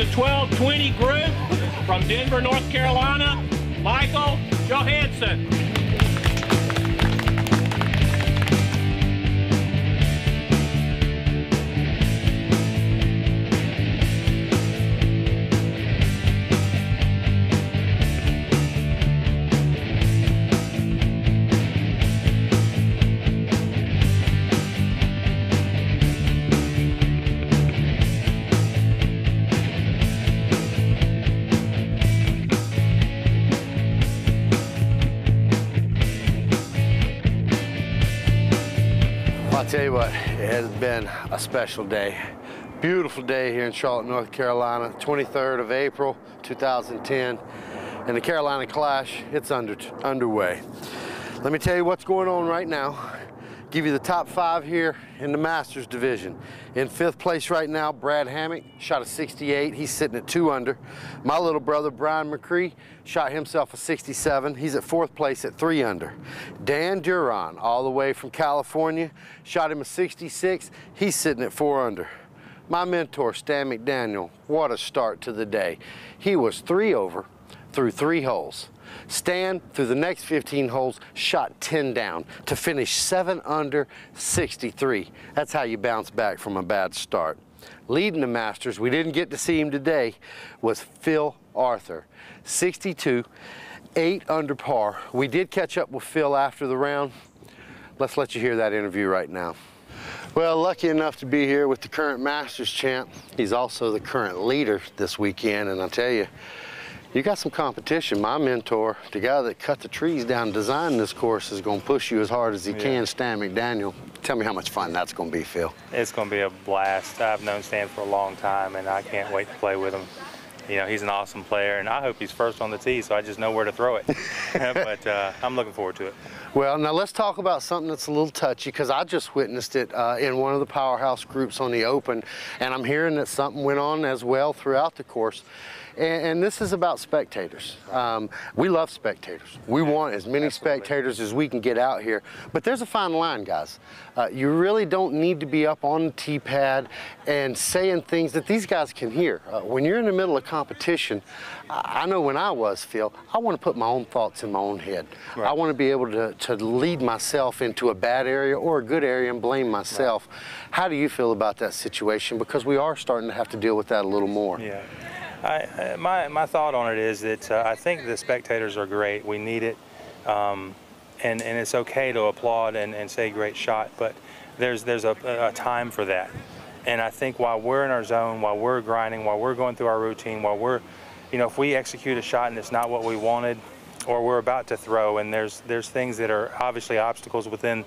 the 12-20 group from Denver, North Carolina, Michael Johansson. I'll tell you what, it has been a special day. Beautiful day here in Charlotte, North Carolina, 23rd of April, 2010. And the Carolina Clash, it's underway. Let me tell you what's going on right now. Give you the top 5 here in the Masters division. In 5th place right now, Brad Hammock, shot a 68. He's sitting at 2 under. My little brother, Brian McCree, shot himself a 67. He's at 4th place at 3 under. Dan Duran, all the way from California, shot him a 66. He's sitting at 4 under. My mentor, Stan McDaniel, what a start to the day. He was 3 over through 3 holes. Stan, through the next 15 holes, shot 10 down to finish 7 under 63. That's how you bounce back from a bad start. Leading the Masters, we didn't get to see him today, was Phil Arthur. 62, 8 under par. We did catch up with Phil after the round. Let's let you hear that interview right now. Well, lucky enough to be here with the current Masters champ. He's also the current leader this weekend, and I'll tell you, you got some competition. My mentor, the guy that cut the trees down and designed this course, is going to push you as hard as he can, Stan McDaniel. Tell me how much fun that's going to be, Phil. It's going to be a blast. I've known Stan for a long time, and I can't wait to play with him. You know, he's an awesome player, and I hope he's first on the tee, so I just know where to throw it. But I'm looking forward to it. Well, now let's talk about something that's a little touchy, because I just witnessed it in one of the powerhouse groups on the Open, and I'm hearing that something went on as well throughout the course. And this is about spectators. We love spectators. We want as many spectators as we can get out here. But there's a fine line, guys. You really don't need to be up on the tee pad and saying things that these guys can hear. When you're in the middle of competition, I know when I was, Phil, I want to put my own thoughts in my own head. Right. I want to be able to lead myself into a bad area or a good area and blame myself. Right. How do you feel about that situation? Because we are starting to have to deal with that a little more. Yeah. My thought on it is that I think the spectators are great. We need it, and it's okay to applaud and say great shot, but there's a time for that. And I think while we're in our zone, while we're grinding, while we're going through our routine, while we're, you know, if we execute a shot and it's not what we wanted, or we're about to throw, and there's things that are obviously obstacles within,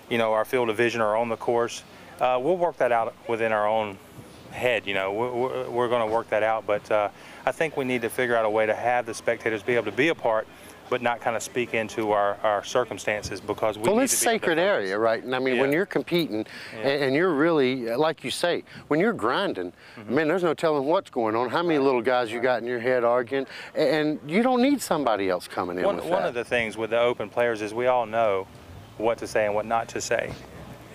you know, our field of vision or on the course, we'll work that out within our own head. You know, we're going to work that out, but I think we need to figure out a way to have the spectators be able to be a part, but not kind of speak into our circumstances, because we well, need it's to be sacred area, right? And I mean, when you're competing and you're really, like you say, when you're grinding, man, there's no telling what's going on, how many little guys you got in your head arguing, and you don't need somebody else coming in with that. One of the things with the Open players is we all know what to say and what not to say,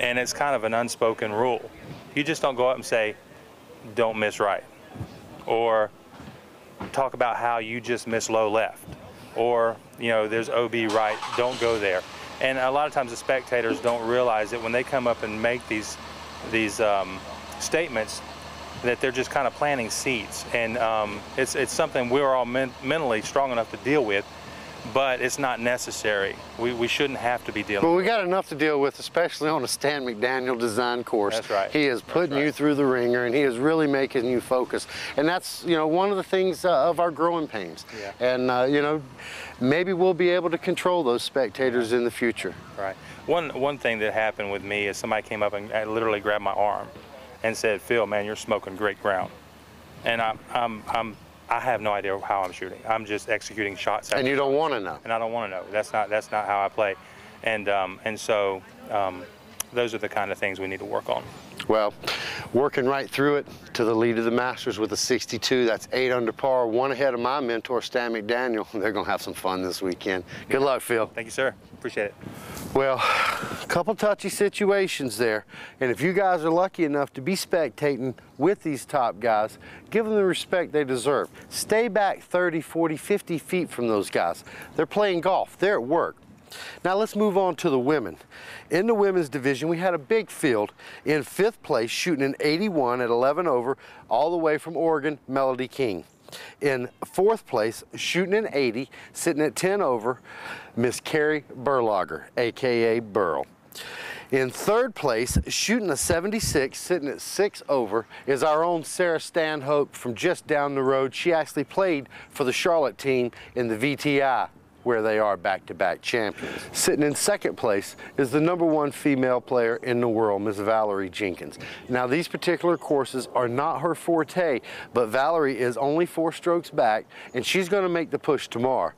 and it's kind of an unspoken rule. You just don't go up and say, don't miss right, or talk about how you just missed low left, or, you know, there's OB right, don't go there. And a lot of times the spectators don't realize that when they come up and make these statements, that they're just kind of planting seeds, and it's something we're all mentally strong enough to deal with, but it's not necessary. We shouldn't have to be dealing with it. Well, we got enough to deal with, especially on a Stan McDaniel design course. That's right. He is putting you through the ringer, and he is really making you focus. And that's, you know, one of the things of our growing pains. Yeah. And, you know, maybe we'll be able to control those spectators in the future. Right. One thing that happened with me is somebody came up and literally grabbed my arm and said, "Phil, man, you're smoking great ground." And I have no idea how I'm shooting. I'm just executing shots. And you don't want to know. And I don't want to know. That's not how I play. And so those are the kind of things we need to work on. Well, working right through it to the lead of the Masters with a 62. That's 8 under par, 1 ahead of my mentor, Stan McDaniel. They're going to have some fun this weekend. Good luck, Phil. Thank you, sir. Appreciate it. Well, a couple touchy situations there, and if you guys are lucky enough to be spectating with these top guys, give them the respect they deserve. Stay back 30, 40, 50 feet from those guys. They're playing golf, they're at work. Now let's move on to the women. In the women's division, we had a big field. In 5th place, shooting an 81 at 11 over, all the way from Oregon, Melody King. In 4th place, shooting an 80, sitting at 10 over, Miss Carrie Burlager, aka Burl. In 3rd place, shooting a 76, sitting at 6 over, is our own Sarah Stanhope from just down the road. She actually played for the Charlotte team in the VTI, where they are back-to-back champions. Sitting in 2nd place is the #1 female player in the world, Miss Valerie Jenkins. Now these particular courses are not her forte, but Valerie is only 4 strokes back, and she's gonna make the push tomorrow.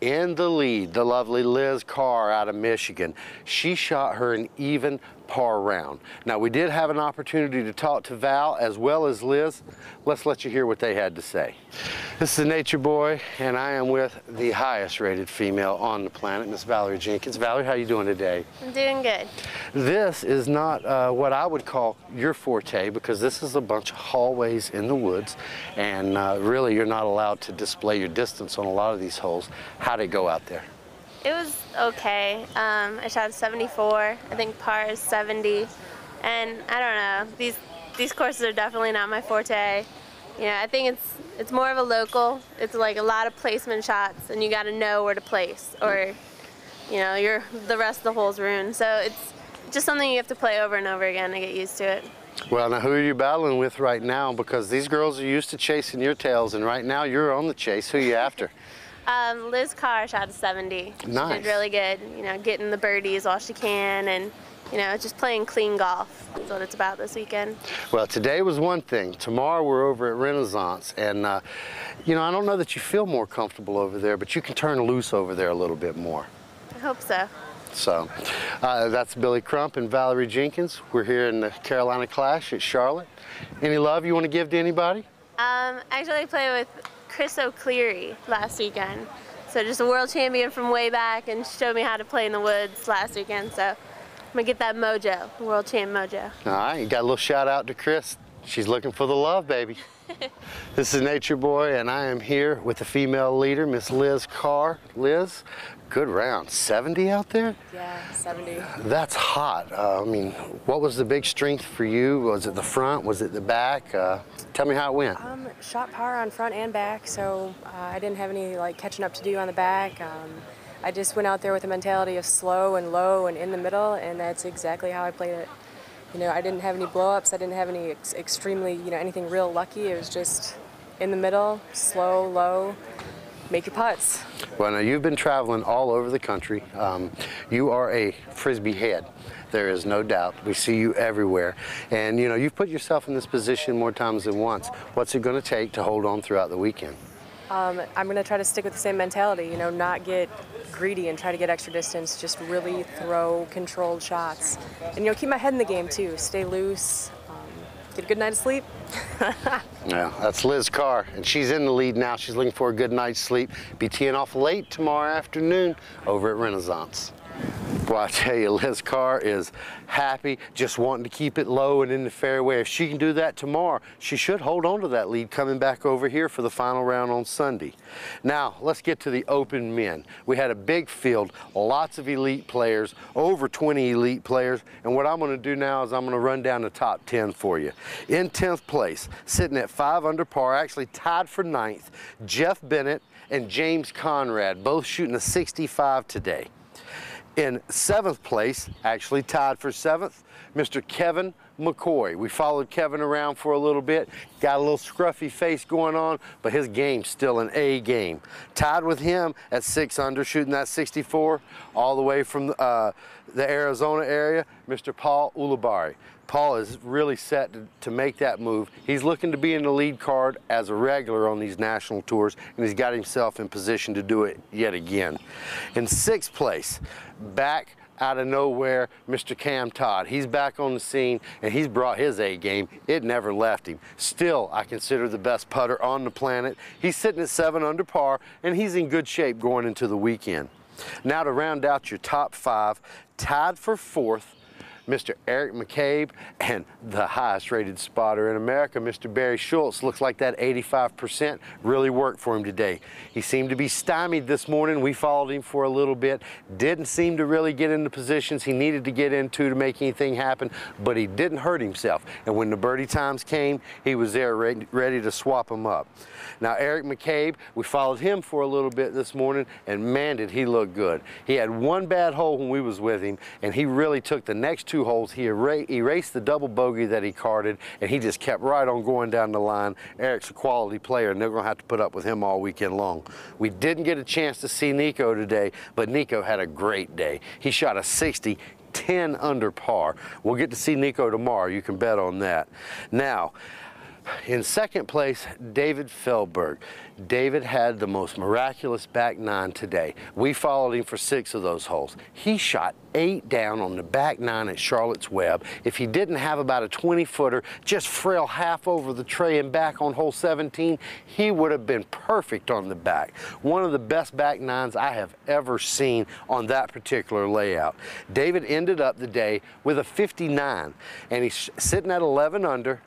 In the lead, the lovely Liz Carr out of Michigan. She shot her an even par round. Now we did have an opportunity to talk to Val as well as Liz. Let's let you hear what they had to say. This is Nature Boy, and I am with the highest rated female on the planet, Miss Valerie Jenkins. Valerie, how you doing today? I'm doing good. This is not what I would call your forte, because this is a bunch of hallways in the woods, and really you're not allowed to display your distance on a lot of these holes. How'd it go out there? It was okay. I shot a 74. I think par is 70. And I don't know, these courses are definitely not my forte. You know, I think it's more of a local. It's like a lot of placement shots, and you got to know where to place, or you know, the rest of the hole's ruined. So it's just something you have to play over and over again to get used to it. Well, now who are you battling with right now? Because these girls are used to chasing your tails, and right now you're on the chase. Who are you after? Liz Carr shot a 70. Nice. She did really good, you know, getting the birdies while she can, and you know, just playing clean golf. That's what it's about this weekend. Well, today was one thing. Tomorrow we're over at Renaissance, and you know, I don't know that you feel more comfortable over there, but you can turn loose over there a little bit more. I hope so. So that's Billy Crump and Valerie Jenkins. We're here in the Carolina Clash at Charlotte. Any love you want to give to anybody? Actually, I played with Chris O'Cleary last weekend. So just a world champion from way back, and showed me how to play in the woods last weekend. So I'm gonna get that mojo, world champ mojo. All right, you got a little shout out to Chris. She's looking for the love, baby. This is Nature Boy, and I am here with the female leader, Miss Liz Carr. Liz, good round. 70 out there? Yeah, 70. That's hot. I mean, what was the big strength for you? Was it the front? Was it the back? Tell me how it went. Shot par on front and back, so I didn't have any like catching up to do on the back. I just went out there with a mentality of slow and low and in the middle, and that's exactly how I played it. You know, I didn't have any blow-ups. I didn't have any extremely, you know, anything real lucky. It was just in the middle, slow, low, make your putts. Well, now you've been traveling all over the country. You are a Frisbee head. There is no doubt. We see you everywhere. And, you know, you've put yourself in this position more times than once. What's it going to take to hold on throughout the weekend? I'm going to try to stick with the same mentality, you know, not get greedy and try to get extra distance, just really throw controlled shots. And, you know, keep my head in the game, too. Stay loose, get a good night of sleep. Yeah, that's Liz Carr, and she's in the lead now. She's looking for a good night's sleep. Be teeing off late tomorrow afternoon over at Renaissance. Well, I tell you, Liz Carr is happy, just wanting to keep it low and in the fairway. If she can do that tomorrow, she should hold on to that lead coming back over here for the final round on Sunday. Now, let's get to the open men. We had a big field, lots of elite players, over 20 elite players, and what I'm going to do now is I'm going to run down the top 10 for you. In 10th place, sitting at 5 under par, actually tied for 9th, Jeff Bennett and James Conrad, both shooting a 65 today. In 7th place, actually tied for 7th, Mr. Kevin McCoy. We followed Kevin around for a little bit, got a little scruffy face going on, but his game's still an A game. Tied with him at 6 under, shooting that 64, all the way from the Arizona area, Mr. Paul Ulibarri. Paul is really set to make that move. He's looking to be in the lead card as a regular on these national tours, and he's got himself in position to do it yet again. In 6th place, back out of nowhere, Mr. Cam Todd. He's back on the scene, and he's brought his A game. It never left him. Still, I consider the best putter on the planet. He's sitting at 7 under par, and he's in good shape going into the weekend. Now to round out your top 5, tied for 4th, Mr. Eric McCabe, and the highest rated spotter in America, Mr. Barry Schultz. Looks like that 85% really worked for him today. He seemed to be stymied this morning. We followed him for a little bit. Didn't seem to really get into positions he needed to get into to make anything happen, but he didn't hurt himself. And when the birdie times came, he was there ready to swap them up. Now, Eric McCabe, we followed him for a little bit this morning, and man, did he look good. He had one bad hole when we was with him, and he really took the next 2 holes. He erased the double bogey that he carded, and he just kept right on going down the line. Eric's a quality player, and they're going to have to put up with him all weekend long. We didn't get a chance to see Nico today, but Nico had a great day. He shot a 60, 10 under par. We'll get to see Nico tomorrow. You can bet on that. Now, in second place, David Feldberg. David had the most miraculous back 9 today. We followed him for 6 of those holes. He shot 8 down on the back 9 at Charlotte's Web. If he didn't have about a 20-footer, just frail half over the tray and back on hole 17, he would have been perfect on the back. One of the best back 9s I have ever seen on that particular layout. David ended up the day with a 59, and he's sitting at 11 under.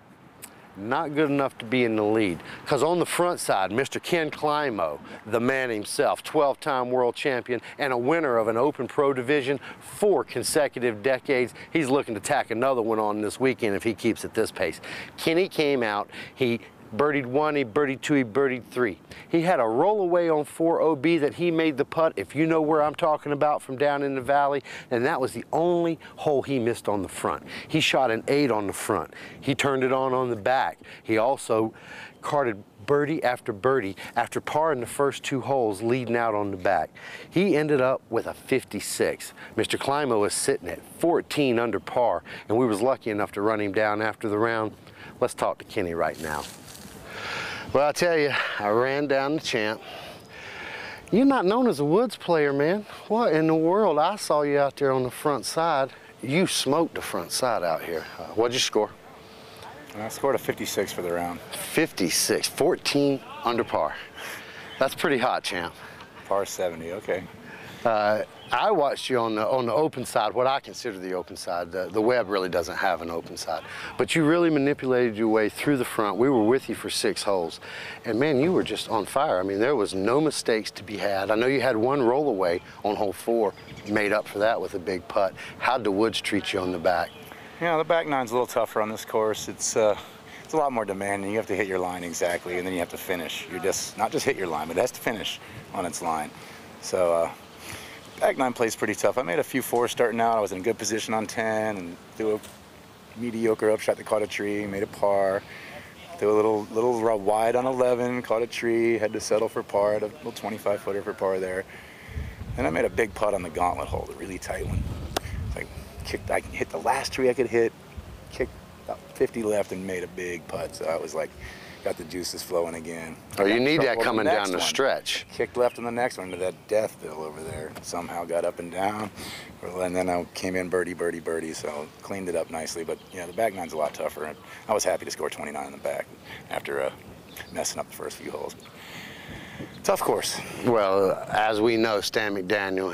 Not good enough to be in the lead, because on the front side, Mr. Ken Climo, the man himself, 12-time world champion and a winner of an Open Pro Division 4 consecutive decades. He's looking to tack another one on this weekend if he keeps at this pace. Kenny came out, he birdied 1, he birdied 2, he birdied 3. He had a roll away on 4 OB that he made the putt, if you know where I'm talking about, from down in the valley, and that was the only hole he missed on the front. He shot an 8 on the front. He turned it on the back. He also carded birdie after birdie after par in the first 2 holes leading out on the back. He ended up with a 56. Mr. Climo was sitting at 14 under par, and we was lucky enough to run him down after the round. Let's talk to Kenny right now. Well, I tell you, I ran down the champ. You're not known as a woods player, man. What in the world? I saw you out there on the front side. You smoked the front side out here. What'd you score? I scored a 56 for the round. 56, 14 under par. That's pretty hot, champ. Par 70, okay. I watched you on the open side, what I consider the open side. The web really doesn't have an open side. But you really manipulated your way through the front. We were with you for 6 holes. And man, you were just on fire. I mean, there was no mistakes to be had. I know you had 1 roll away on hole 4, made up for that with a big putt. How'd the woods treat you on the back? Yeah, the back 9's a little tougher on this course. It's a lot more demanding. You have to hit your line exactly, and then you have to finish. You're just, not just hit your line, but it has to finish on its line. So, back 9 plays pretty tough. I made a few 4s starting out. I was in a good position on 10 and threw a mediocre upshot that caught a tree, made a par. Threw a little wide on 11, caught a tree, had to settle for par, had a little 25-footer for par there. And I made a big putt on the gauntlet hole, a really tight one. I hit the last tree I could hit, kicked about 50 left and made a big putt. So I was like, got the juices flowing again. Oh, you need that coming down the stretch. Kicked left on the next one to that death bill over there. Somehow got up and down. And then I came in birdie, birdie, birdie, so cleaned it up nicely. But yeah, the back 9's a lot tougher. I was happy to score 29 in the back after messing up the first few holes. Tough course. Well, as we know, Stan McDaniel,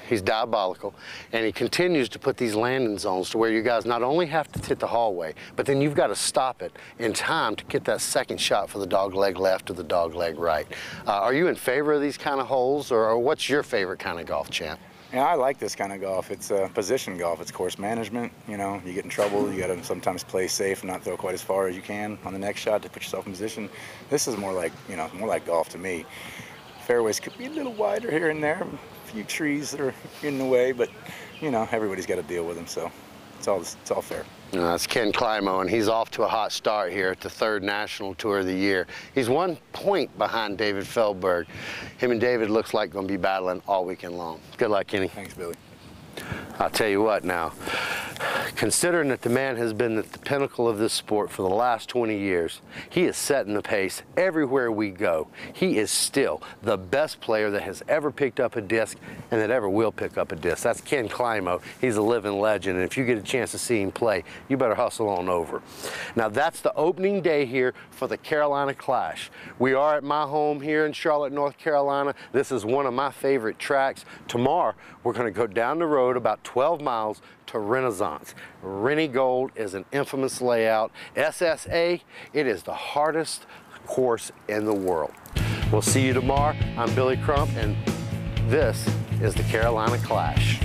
he's diabolical, and he continues to put these landing zones to where you guys not only have to hit the hallway, but then you've got to stop it in time to get that second shot for the dog leg left or the dog leg right. Are you in favor of these kind of holes, or what's your favorite kind of golf, champ? Yeah, I like this kind of golf. It's position golf. It's course management. You know, you get in trouble, you got to sometimes play safe and not throw quite as far as you can on the next shot to put yourself in position. This is more like, you know, more like golf to me. Fairways could be a little wider here and there. A few trees that are in the way, but you know, everybody's got to deal with them, so it's all fair. That's Ken Climo, and he's off to a hot start here at the 3rd National Tour of the year. He's 1 point behind David Feldberg. Him and David looks like going to be battling all weekend long. Good luck, Kenny. Thanks, Billy. I'll tell you what now, Considering that the man has been at the pinnacle of this sport for the last 20 years, he is setting the pace everywhere we go. He is still the best player that has ever picked up a disc and that ever will pick up a disc. That's Ken Climo. He's a living legend, and if you get a chance to see him play, you better hustle on over. Now, that's the opening day here for the Carolina Clash. We are at my home here in Charlotte, North Carolina. This is one of my favorite tracks. Tomorrow, we're going to go down the road about 12 miles to Renaissance. Rennie Gold is an infamous layout. SSA, it is the hardest course in the world. We'll see you tomorrow. I'm Billy Crump, and this is the Carolina Clash.